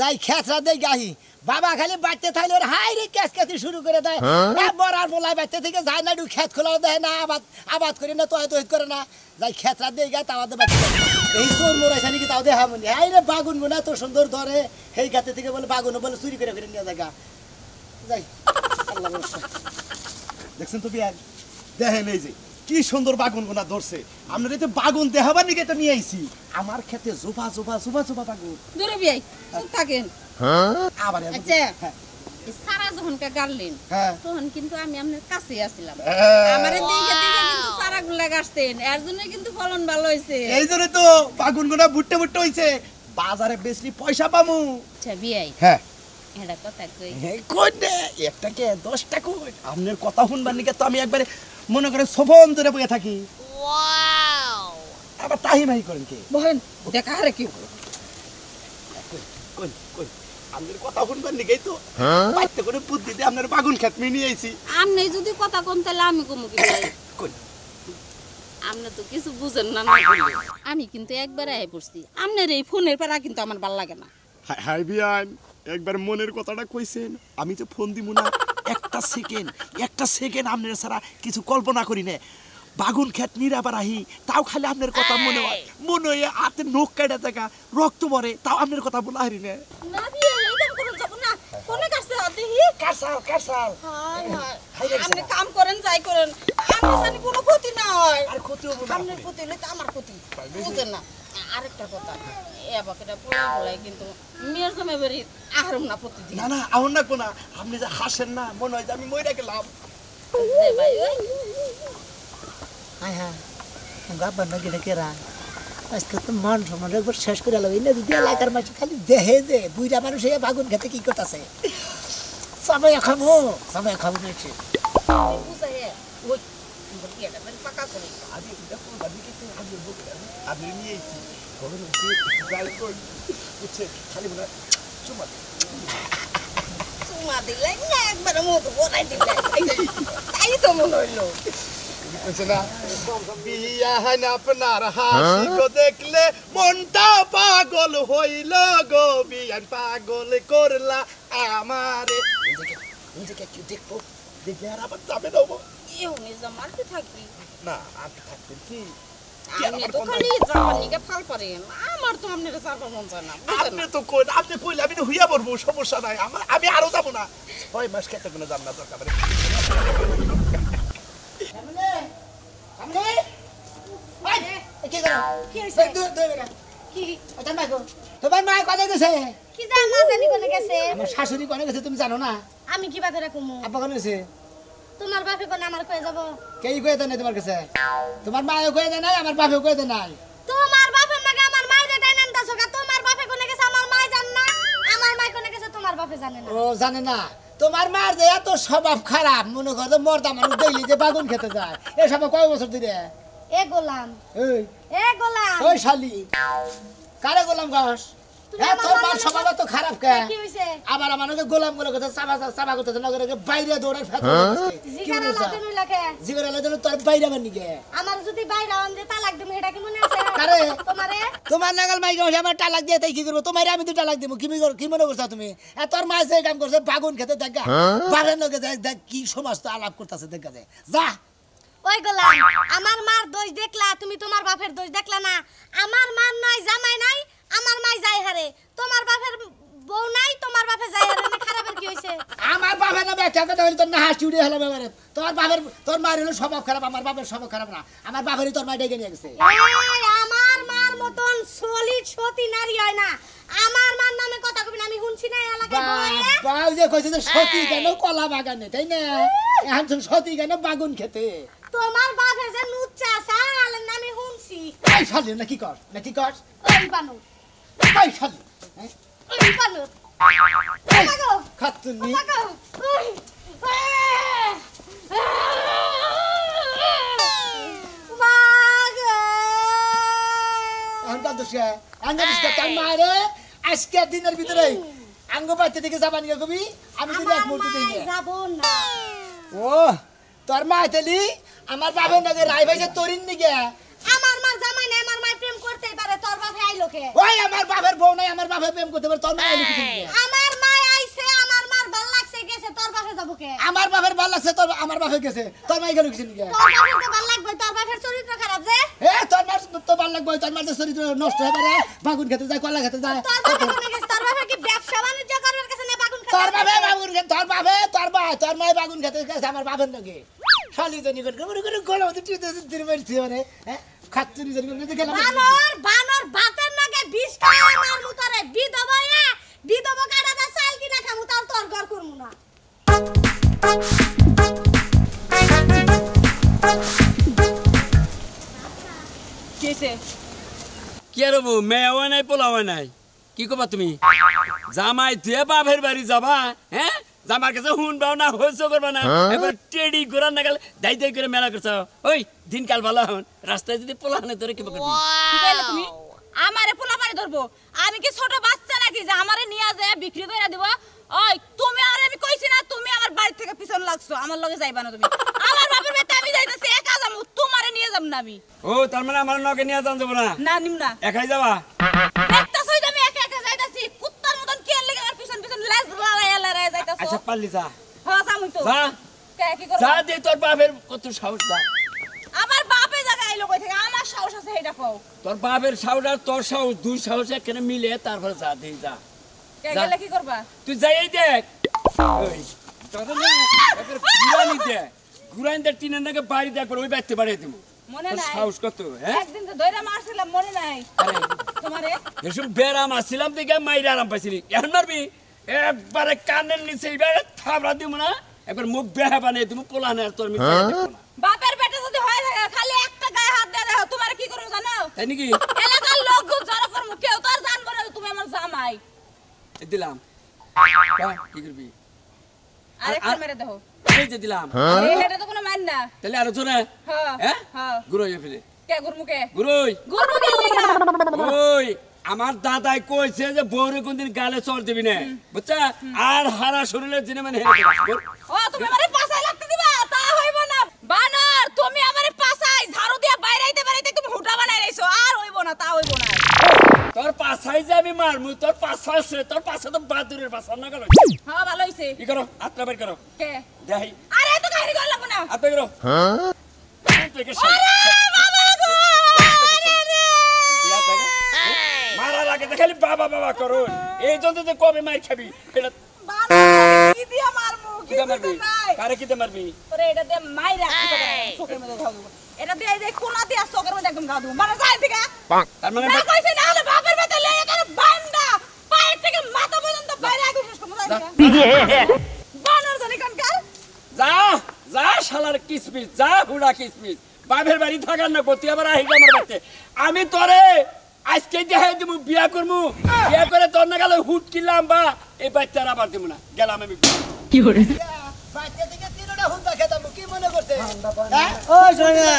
যাই খেতরা দেই গাহি বাবা খালি বাড়তে থাকলে ওর হাই রে ক্যাচকাচি শুরু করে দেয় বড়ার বলাই বাড়তে থেকে যায় না খেত খোলা দেয় না আবাদ করি না তহিত করে না যাই খেতরা দেই গা তাও বাড়তে এই চোর মোরাইছে নাকি তাও দেখা মনে হাই রে বাগুন গুনা তো সুন্দর ধরে সেই খেতে থেকে বলে বাগুন বলে চুরি করে নিয়ে যায় গা যাই আল্লাহ দেখছেন তো বিয়ার দেখেন এই যে কি সুন্দর বাগুন গোনা ধরছে আপনার এই বাগুন দেখাবার নিকে তো নিয়ে আইছি আমার খেতে জোবা জোবা জোবা জোবা বাগুন দূরে বিয়াই থাকেন আবার আচ্ছা সারা যখন গাড়লেন তখন কিন্তু আমি আপনার কাছে আসছিলাম আমারে দেখে দেখে কিন্তু সারাগুলা গাছতেন এর জন্য কিন্তু ফলন ভালো হইছে এই জন্য তো বাগুন গোনা বুট্টে বুট্টে হইছে বাজারে বেশি পয়সা পামু আচ্ছা বিয়াই হ্যাঁ এটা কথা কই কোন একটা কে 10 টাকা আপনার কথা শুনবার নিকে তো আমি একবারে মনে করে সোফন ধরে বসে থাকি ওয়াও আবার তাহি মাহি করেন কে বহেন দেখা আরে কি কোন কোন আপনার কথা শুনবার নিকেই তো বাইতে করে বুদ্ধি দিয়ে আপনার বাগুন খেত মিয়ে নিয়ে আইছি আপনি যদি কথা কোন তাহলে আমি কমু কি ভাই কোন আপনি তো কিছু বুঝেন না না আমি কিন্তু একবার আই পড়ছি আপনার এই ফোনের পারা কিন্তু আমার ভালো লাগে না হাই বিয়ান একবার মনের কথাটা কইছেন আমি যে ফোন দিমু না একটা সেকেন্ড আপনার ছাড়া কিছু কল্পনা করি না বাগুন খেত নিরাবার আহি তাও খালি আপনার কথা মনে হয় হাতে নখ কাটা থাকা রক্ত মরে তাও আপনার কথা বলা হারি না না বিয়ে এইরকম করুন যাব না কোনে কাছে দেখি কারসাল হাই হাই আপনি কাম করেন যাই করেন আমি জানি কোনো ক্ষতি না হয় আর ক্ষতি হবে না আপনার ক্ষতি হলে তো আমার ক্ষতি বুঝেন না আরেকটা কথা এ বাকিটা বলাই কিন্তু মেয়ের সময় বেরি আহরম না প্রতিদিন না আউন না কোনা আপনি যে হাসেন না মনে হয় যে আমি মইরা গেলাম যে ভাই ওই হ্যাঁ হ্যাঁ গাব্বার না গেলে কেরা আজকে তো মান সম্মান একবার শেষ করে আলো এই না যদি এলাকার মানুষ খালি দেহে যে বুইরা মানুষ এই বাগুন খেতে কি করতেছে সবাই খাবো নাকি বুঝাই ওই বলি এটা মানে পাকা করে আদি দেখো দাদি কিন্তু আমি বলতে আমি নিয়ে আইছি বড় হচ্ছে যাই কই বুঝছে খালি বলা চুমা দিলে না একবার মুখ বড়াই দিলে তাই তো মনে হইলো বুঝছে না বিয়া হান আপনার হাসি গো দেখলে মনটা পাগল হইল গো বিয়ান পাগল করলা আমারে নিজেকে কি দেখবো দেখলে আর আবার যাবে না এও নিজে মারতে থাকবি না আর থাকবে কি আপনি তো খালি জাপানিকে ফাল পারেন আমার তো আপনার চাপা মন চায় না আপনি তো কই আপনি কইলে আমি তো হইয়া পড়বো সমস্যা নাই আমি আরো যাব না 6 মাস খেতে কোনো যাব না দরকার পড়ে তোমার মা কোথায় গেছে কি জান না জানি কোনে গেছে আমার শাশুড়ি কোনে গেছে তুমি জানো না আমি কি বাধা রাখুমু আব্বা কোনে গেছে তোমার বাপে কোনে আমার কয়ে যাব কেই কয়ে দেয় না তোমার কাছে তোমার মাও কয়ে দেয় নাই আমার বাপেও কয়ে দেয় নাই তোমার বাপের নাকি আমার মাইরে টাইনান দাছো গা তোমার বাপে কোনে গেছে আমার মাই জান না আমার মাই কোনে গেছে তোমার বাপে জানে না ও জানে না তোমার মার যে এত স্বভাব খারাপ মনে করো মর্দা মানুষ দেখলি যে বাগুন খেতে যায় এ সব কয় বছর ধরে এ গোলাম ওই শালি কারে গোলাম গাছ হ্যাঁ তোর মার স্বভাব তো খারাপ কে কি হইছে আবার আমাকে গোলাম বলে কথা চাবা করতেছে নগরে বাইরে দৌড়ে ফেলে জিগারা লাদেন লাগে জিগারা লাদেন তোর বাইরে বানি গে আমার যদি বাইরে আন দে তালাক দিমু এটা কি মনে আছে কারে তোমারে তোমার নাগাল মাই গাছে আমার তালাক দিয়ে তাই কি করব তোমারে আমি তো তালাক দেব কি মনে করছ তুমি এ তোর মা যে কাম করছে বাগুন খেতে দেখা বাগান লগে দেখ কি সমস্ত আলাপ করতেছে দেখা যায় যা ওই গোলাম আমার মার দোষ দেখলা তুমি তোমার বাপের দোষ দেখলা না আমার মার নাই জামাই নাই আমার মাই যাই হারে তোমার বাপের বউ নাই তোমার বাপে যাই হারে না খারাপের কি হইছে আমার বাপের না ব্যাখ্যা কথা হইল তোর না হাসি উড়ে হলো এবারে তোর মার হলো স্বভাব খারাপ আমার বাপের স্বভাব খারাপ না আমার বাপেরই তোর মা ডেকে নিয়ে গেছে এই আমার মার মতন সলিড সতী নারী হয় না আমার মার নামে কথা কবি না আমি শুনছি না এলাকায় বলে বাউ যে কইছে যে সতী কেন কলা বাগানে তাই না এখন সতী কেন বাগুন খেতে তোমার বাপে যে নুচ্চা সাল নামে শুনছি এই শালি না কি কর ওই বানু এই শালি ওই বানু পাগো খাতুনি পাগো ওই আঙ্গাদিসকে তার মারে আজকে দিনের ভিতরে আঙ্গ বাইতে থেকে যাবানি কবি আমি দিলে এক মুহূর্তে দিই না যাব না ও তোর মা তেলি আমার বাবার নাকি রাই ভাইছে তরিন নিগে আমার মা জামাই না আমার মা প্রেম করতেই পারে তোর বাপে আইলো কে ওই আমার বাপের বউ নাই আমার বাপের প্রেম করতে পারে তোর মা আইলো কিসের নিগে আমার মা আইছে আমার মার ভাল লাগছে গেছে তোর বাপে যাবো কে আমার বাপের ভাল লাগছে তোর আমার বাপের গেছে তোর মা গেল কিসের নিগে তোর বাপের তো ভাল লাগবে তোর বাপের চরিত্র খারাপ যে এ তোর মা তো ভাল লাগবে তোর মার চরিত্র নষ্ট হয়ে পারে বাগুন খেতে যায় কলা খেতে যায় তোর বাপে কোনে গেছে তোর বাপে কি ব্যবসা বাণিজ্য করবার কাছে না বাগুন তোর খাবে বাপে বাগুন খেতে তোর মা বাগুন খেতে গেছে আমার বাপের নাকি শালি জনি করে গোলা মতো দিন মারছি মানে হ্যাঁ খাচ্চুরি জনি করে গেলাম বানর ভাতের নাকে বিষ খায় আমার মুতরে বিধবা কাটা দা চাল কিনা খামু তাও তোর ঘর করমু না কেসে কি আর হবো মেয়েও নাই পোলাও নাই কি কবা তুমি জামাই তুই বাপের বাড়ি যাবা হ্যাঁ জামার কাছে শুনবাও না হইছো করবা না এবার টেডি ঘোরার নাগাল দাই দাই করে মেলা করছো ওই দিনকাল ভালো হন রাস্তায় যদি পোলা হানে তোরে কি করবি কি কইলে তুমি আমারে পোলা পানি ধরবো আমি কি ছোট বাচ্চা নাকি যে আমারে নিয়া যায় বিক্রি করে দিব ওই তুমি আর আমি কইছি না তুমি আমার বাড়ি থেকে পিছন লাগছো আমার লগে যাইবা না তুমি আমার বাপের বাড়িতে আমি যাইতাছি একা যাবো তোমারে নিয়ে যাব না আমি ও তার মানে আমার নকে নিয়ে যান যাবো না না নিম না একাই যাবা দেখতাছই যে আমি একা একা যাইতাছি কুত্তার মতন কে লাগা আমার পিছন পিছন লেজ লড়াই যাইতাছো আচ্ছা পারলি যা হ্যাঁ সামুই তো যা কে কি করব যা দে তোর বাপের কত সাহস যা আমার বাপে জায়গা আইলো কই থেকে আমার সাহস আছে হেটা কও তোর বাপের সাহস আর তোর সাহস দুই সাহস এখানে মিলে তারপরে যা দে যা কে যা। গেলে কি করবা তুই যাই দেখ ওই তোদের না একের ঘুরানি দে ঘুরানি দে টিনের নাকি বাড়ি দেখ ওই বাইতে বাড়িয়ে দিব মনে তোর নাই সাহস কত হ্যাঁ একদিন তো দইরা মারছিলাম মনে নাই আরে তোমারে এসব বেরাম আসছিলাম দেখে মাইরে আরাম পাইছিলি এখন মারবি একবারে কানের নিচে এবারে থাবড়া দিব না একবার মুখ বেহা বানিয়ে দিব পোলা না তোর মিছে বাপের পেটে যদি হয়ে থাকে খালি একটা গায়ে হাত দিয়ে দেখো তোমার কি করবো জানো তাই নাকি এলাকার লোক জড়ো করবো কেউ তো আর জানবো না যে তুমি আমার জামাই এই দিলাম কি করবি আরেকটা মেরে দেখো এই যে দিলাম এটা তো কোনো মান না তাহলে আরো জোরে হ্যাঁ হ্যাঁ হ্যাঁ গুরুই ফেলে কে গুরমুকে গুরুই গুরমুকে লাগা ওই আমার দাদাই কইছে যে বউরে কোনদিন গালে চর দিবি না বুঝছা আর হারা শরীরে জিনে মানে হেরে দিবা ও তুমি আমারে পাছায় লাগতে দিবা তা হইব না বানর তুমি আমারে পাছায় ঝাড়ু দিয়া বাইরাইতে বাইরাইতে তুমি হুটা বানাই রাইছো আর হইব না তা হইব না তোর পাছাই যাবি মারমু তোর পাছাই তোর পাছা তো বাদুরের পাছা না গেল হ্যাঁ ভালো হইছে কি করো আত্রা বের করো কে দেই আরে তো কাহিনী কর লাগবো না আত্রা করো হ্যাঁ বাবা গো মারা লাগে খালি বাবা বাবা করো এই জন্য তো কবে মার খাবি এটা বানর কি দিয়া মারমু কি কিটা মারবি নাই কারে কিটা মারবি ওরে এটা দিয়ে মাইরা চোখের মধ্যে ঘাও দেবো এটা দিয়ে এই যে কোনা দিয়া চোখের মধ্যে একদম ঘাও দেবো মানে যায় থেকে তার মানে না কইছে না হলে বাপের বেটা লয়ে এখানে বান্দা পায়ের থেকে মাথা পর্যন্ত বাইরে আগুন শেষ করবো বানর জানি কানকার যা যা শালার কিসমিস যা হুড়া কিসমিস বাপের বাড়ি থাকার না করতে আবার আহিগা আমার বাড়িতে আমি তোরে আজকে দেখাই দিব বিয়া করমু বিয়া করে তোর না গেলে হুট কিনলাম বা এই বাচ্চার আবার দিব না গেলাম আমি বাচ্চা থেকে তিনটা হুন্দা খেতাম কি মনে করছে ওই শোনা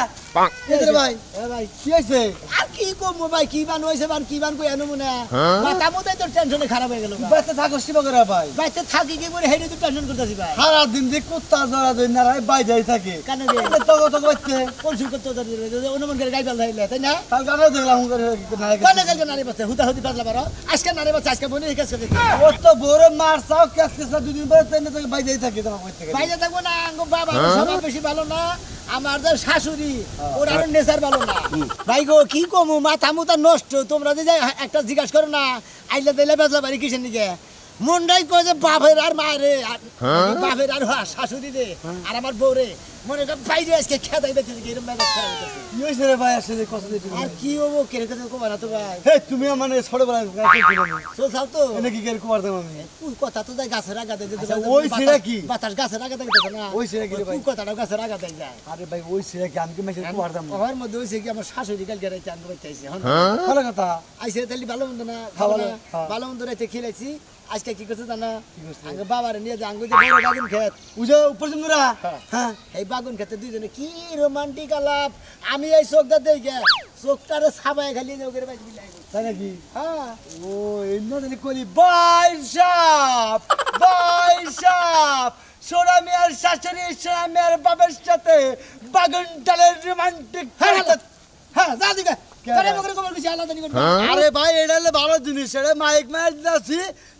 এদের ভাই ভাই কি হইছে আর কি কমু ভাই কি বান হইছে বান কি বান কই আনো মনে মাথা মুতাই তো টেনশনে খারাপ হয়ে গেল বাচ্চা থাকো শিবা করে ভাই বাইতে থাকি কি করে হেডে তো টেনশন করতেছি ভাই সারা দিন যে কুত্তা জরা দই না রাই বাই যাই থাকে কানে রে তো তো বাচ্চা কোন সুর করতে অনুমান করে গাইবাল হইলে তাই না কাল গানো দেখলাম করে কানে কালকে নারী বাচ্চা হুতা হুতি বাজলা বারো আজকে নারী বাচ্চা আজকে বনে কাজ করে ও তো বড় মার চাও কেস কেস দুদিন পরে তেনে থেকে বাই যাই থাকে তোমার কই থেকে বাইরে থাকবো না আঙ্গো বাবা সবাই বেশি ভালো না আমার যে শাশুড়ি ওর আর নেচার ভালো না ভাই গো কি কমু মাথা মুতা নষ্ট তোমরা যে একটা জিজ্ঞাসা করো না আইলে দিলে বেজলা বাড়ি কিসের নিকে মনটাই কয় যে বাপের আর মায়ের বাপের আর শাশুড়ি রে আর আমার বউ রে মনে কর বাইরে আজকে খেদাই বেঁচে থেকে এরকম মেজাজ খারাপ হইতেছে কি হইছে রে ভাই আসলে কষ্ট দিতে আর কি হবো কেরে কাছে কবা না তো ভাই হে তুমি মানে ছোটবেলা চল চাও তো এনে কি করে কুমার দেব আমি তুই কথা তো যাই গাছের আগাতে দিতে আচ্ছা, ওই ছেলে কি? বাতাস গাছের আগাতে দিতে না ওই ছেলে কি রে ভাই? তুই কথাটা গাছের আগাতে যায় আরে ভাই ওই ছেলে কি আমি কি মেসেজ কুমার দেব আমার মধ্যে হইছে কি আমার শাশুড়ি কালকে রাইতে আনতে পাইতেছে ভালো কথা আইসে তাহলে ভালো মন্দ না ভালো, না হ্যাঁ। ভালো মন্দ রাইতে খেলেছি আজকে কি করছে জানা কি করছে? আগে বাবারে নিয়ে যে আঙ্গুল যে বড় বাগুন খেত উজে উপর জমরা হ্যাঁ। হ্যাঁ এই বাগুন খেতে দুইজনে কি রোমান্টিক আলাপ আমি এই চোখটা দেখে চোখটারে ছাবায় খালি যে ওকে বাইক মিলাই তাই নাকি হ্যাঁ ও এমন জানি কলি বাইশাপ সোনা মিয়ার শাশুড়ি সোনা মিয়ার বাবার সাথে বাগুন ডালের রোমান্টিক হ্যাঁ হ্যাঁ যা দিকে তারে বকরে কবর কিছু আলাদা নিকন আরে ভাই এটা হলো ভালো জিনিস এটা মাইক মাইক দিতেছি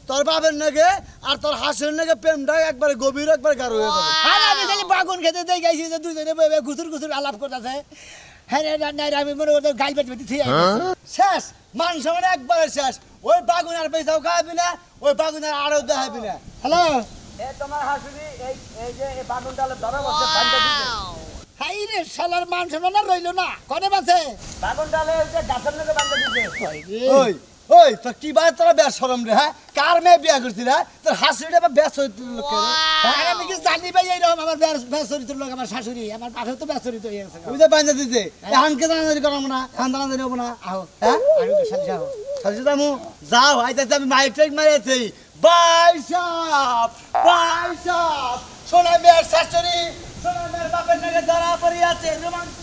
তোর বাপের নাকি আর তোর হাসের নাকি প্রেমটা একবারে গভীর একবার গাঢ় হয়ে যাবে আর আমি খালি বাগুন খেতে দেই গাইছি যে দুজনে বইবে গুসুর গুসুর আলাপ করতেছে হ্যাঁ না আমি মনে করতে গাল পেট পেতে ঠিক শেষ মান সম্মান একবারে শেষ ওই বাগুন আর পয়সাও খাবি না ওই বাগুন আর আরো দেখাবি না হ্যালো এ তোমার হাসুরি এই যে এই বাগুন ডালে ধরে বসে বান্ধা দিতে হাই রে শালার মান সম্মান আর রইলো না কনে বাঁচে বাগুন ডালে ওই যে গাছের নাকি বান্ধা দিতে ওই ওই তো কি বাই তোরা বেশ শরম রে হ্যাঁ কার মেয়ে বিয়া করছিস হ্যাঁ তোর হাসুরিটা বা বেশ হইতে লোকে আর আমি কি জানি ভাই এইরকম আমার বেসরিত লোক আমার শাশুড়ি আমার পাশে তো বেসরিত হয়ে গেছে ওই যে বান্ধা দিতে হানকে জানাজানি করাবো না হান জানাজানি হবো না আহো হ্যাঁ আমি তো সাথে যাও সাজি দামু যাও আইতাছে আমি মাইক টাইক মারিয়েছি বাইসাপ সোনা মেয়ের শাশুড়ি সোনা মেয়ের বাপের নাকি ধরা পড়িয়াছে রোমান্টিক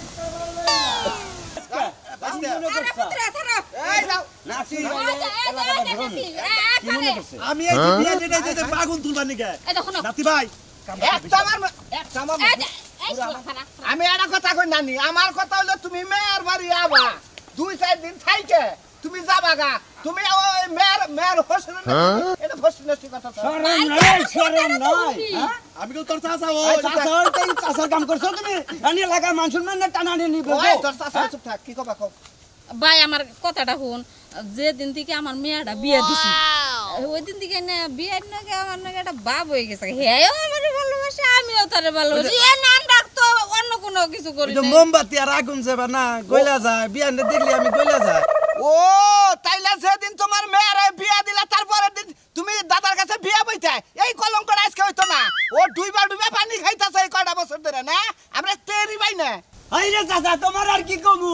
আমি এই যে বিয়ে দিতে দিতে বাগুন তুলবার নিকে নাতি ভাই আমি একটা কথা কই নানি আমার কথা হলো তুমি মেয়ের বাড়ি আবা 2-4 দিন থাইকে তুমি যাবা গা তুমি ওই মেয়ের হোসেন এটা হোসেনের কথা শরম নাই হ্যাঁ? আমি কেউ তোর চাচা ও চাচার কাম করছো তুমি রানি লাগা মানুষের মানে টানানি নিবো তোর চাচা চুপ থাক কি কবা কও ভাই আমার কথাটা শুন যে দিন থেকে আমার মেয়েটা বিয়ে দিছি ওই দিন থেকে না বিয়ের নাকি আমার নাকি একটা বাপ হয়ে গেছে হেও আমার ভালোবাসে আমিও তারে ভালোবাসি এ নাম ডাকতো অন্য কোনো কিছু করি এটা না মোমবাতি আর আগুন যাবে না গইলা যায় বিয়ানে দেখলি আমি গইলা যায় ও তাইলে যেদিন তোমার মেয়ের বিয়া দিলা তারপরের দিন তুমি দাদার কাছে বিয়া বইতে এই কলঙ্কটা আজকে হইতো না ও ডুইবা পানি খাইতাছে এই কয়টা বছর ধরে না আমরা তেরি ভাই না আইরে চাচা তোমার আর কি কমু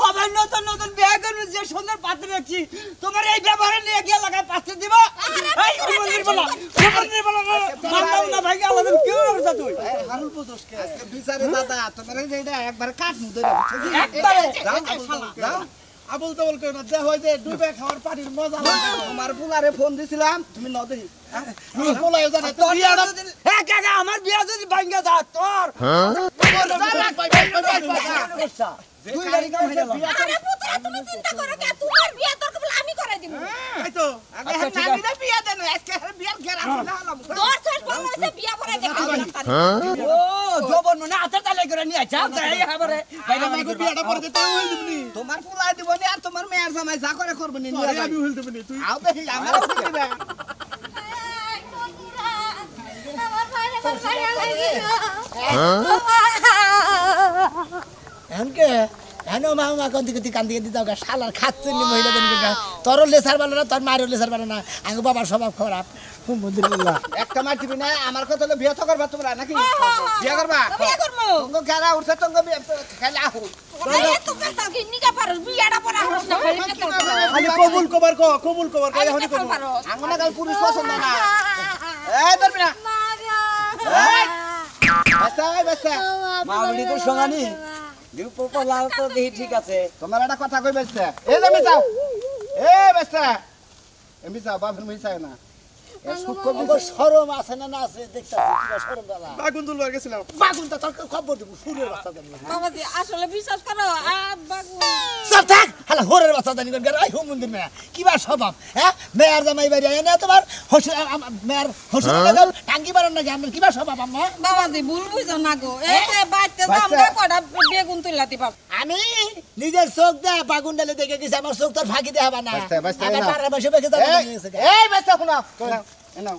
হবে নতুন নতুন বিয়ে করবো যে সুন্দর পাত্র রাখছি তোমার এই ব্যবহারে নিয়ে গিয়ে লাগায় পাত্র দিব এই মন্দির বলা মানদাও না ভাই আলাদা কি করছ তুই হারুল পুজোস কে আজকে বিচারে দাদা তোমার এই যে এটা একবার কাট মু ধরে একবারে যাও আবুল তাবুল করে না দেখ হই যে ডুবে খাওয়ার পাটির মজা লাগে তোমার পুলারে ফোন দিছিলাম তুমি ন দেই পোলাই জানে তো বিয়াটা হ্যাঁ কাকা আমার বিয়া যদি ভাঙ্গা যা তোর দুই গাড়ি কাম হয়ে গেল আরে পুত্র তুমি চিন্তা করো কে তোমার বিয়ে তোর কেবল আমি করে দিব এই তো আগে নানিরে বিয়া দেন আজকে বিয়ার ঘেরা হলাম 10 শেষ বল হইছে বিয়ে করে দেখাবো ও জবন না হাতে তালে করে নিয়ে যা যাই হাবারে বাইরে আমাকে বিয়াটা পরে দিতে হইল দিবনি তোমার পুলাই দিবনি আর তোমার মেয়ের জামাই যা করে করবনি আমি হইল দিবনি তুই আও দেখি আমার দিবে আমার ভাইরে মারা লাগি এনকে এনো মামা কন্তি কন্তি কান্দি কান্দি দাও শালার খাচ্ছেন মহিলা দেন তোর লেসার ভালো না তোর মায়ের লেসার ভালো না আগে বাবার স্বভাব খারাপ আলহামদুলিল্লাহ একটা মার দিবি না আমার কথা হলো বিয়ে তো করবা তোমরা নাকি বিয়ে করবা বিয়ে করব তোমরা খেলা উঠছে তোমরা খেলা আহো আরে তুমি সাকি নিকা পারো বিয়েটা পড়া হস না খালি কবুল কবার এখন কবুল আঙ্গনা গাল পুরুষ পছন্দ না এই ধরবি না বাস্তা বাস্তা মাউলি তো সঙ্গানি দিউ পোপলাল তো দেহি ঠিক আছে তোমার একটা কথা কই বাস্তা এই যে মিছাও এ বাস্তা এমনি যাও বাপের মিছাও না শরম আছে না না আছে দেখতাছি কি শরম দাদা বাগুন তুলবার গেছিলাম বাগুন তো তোর খবর দেব ফুলের রাস্তা জানি বাবাজি আসলে বিশ্বাস করো বাবু সব থাক হালা হোরের রাস্তা জানি কোন আই হোম মন্দির মেয়া কি বা স্বভাব হ্যাঁ মেয়ার জামাই বাড়ি এনে তোমার হোসেন মেয়ার হোসেন লাগাল টাঙ্গি বারণ না আমরা কি বা স্বভাব আমরা বাবাজি ভুল বুঝো না গো এই যে বাইতে আমরা কটা বেগুন তুইলাতি পাব আমি নিজের চোখ দে বাগুন ডালে দেখে গেছি আমার চোখ তোর ফাঁকি দেখাবা না আমার পাড়া বসে বসে যাবে এই বেস্তা শোনা এনো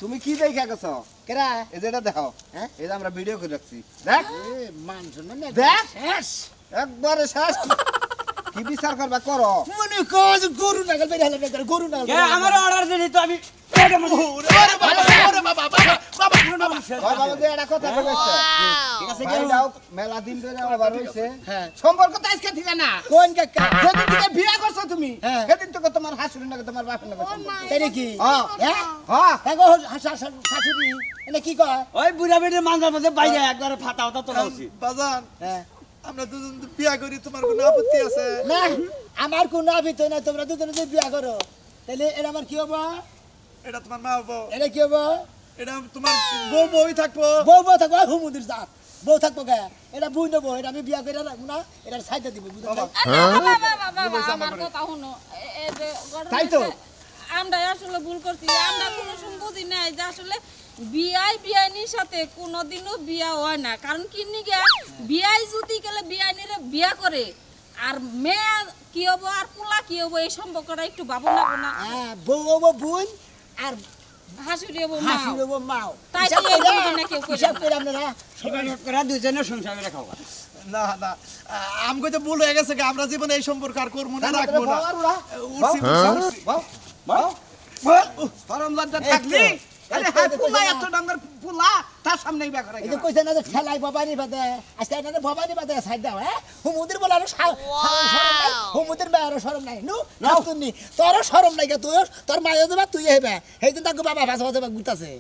তুমি কি দেখা গেছো কেরা এই যেটা দেখাও হ্যাঁ এই যে আমরা ভিডিও করে রাখছি দেখ মান শুনো না দেখ শেষ একবারে শেষ কি বিচার করবা করো মনে কর গরু নাগাল বের হলে বের গরু নাগাল কে আমার অর্ডার দিলি তো আমি মেলা দিন ধরে আবার হইছে সম্পর্ক তো আজকে ঠিক না কোন কাকা যেদিন থেকে বিয়ে করছো তুমি সেদিন থেকে তোমার হাসুরি নাকি তোমার বাপের নাকি তাই নাকি হ্যাঁ শাশুড়ি এটা কি কয় ওই বুড়া বেটির মাঝে মাঝে বাইরে একবারে ফাটা হতা তোলা উচিত বাজান হ্যাঁ আমরা দুজন বিয়া করি তোমার কোনো আপত্তি আছে না আমার কোনো আবিত না তোমরা দুজনে যদি বিয়ে করো তাহলে এটা আমার কি হবো এটা তোমার মা বাবা এটা কি হবো এটা তোমার বউ বউই থাকবো বউ বউ থাকবো হুমুদির জাত বউ থাকবো কে এটা বুই নেবো এটা আমি বিয়া করে রাখবো না এটা সাইডে দিব বুঝতে বাবা, আমার কথা শুনো এই যে ঘটনা তাই তো। হচ্ছে, আমরা আসলে ভুল করছি আমরা কোনো সময় বুঝি নাই যে আসলে বিয়াইনির সাথে কোনোদিনও বিয়া হয় না কারণ কি নিগা বিয়াই যদি গেলে বিয়াইনিরে বিয়া করে আর মেয়ে কি হবো আর পোলা কি হবো এই সম্পর্কটা একটু ভাবনা না হ্যাঁ বউ হবো বোন আর হাসুরি হবো মা হাসি হবো মাও তাই হিসাব তো এই করে- বলবে না কেউ কইরা হিসাব না। করে আপনারা করে দুজনে সংসার করে খাওয়া না না আমগো তো ভুল হয়ে গেছে আমরা জীবনে এই সম্পর্ক আর করবো না রাখবো না উঠছি, উঠছি। সরম লজ্জা থাকলি আরে হ্যাঁ পোলা এত ডাঙ্গার পোলা তার সামনে বিয়া করে এই যে কইছে না যে ঠেলাই ভবানী বাদে আজকে এটা ভবানী বাদে সাইড দাও হ্যাঁ হুমুদের বলে আরো শরম নাই হুমুদের মেয়ে আরো শরম নাই নু না তুমি তোর শরম নাই তুই তোর মায়ের দেবা তুই হেবে সেইদিন তাকে বাবা ভাষা ভাষা গুতাছে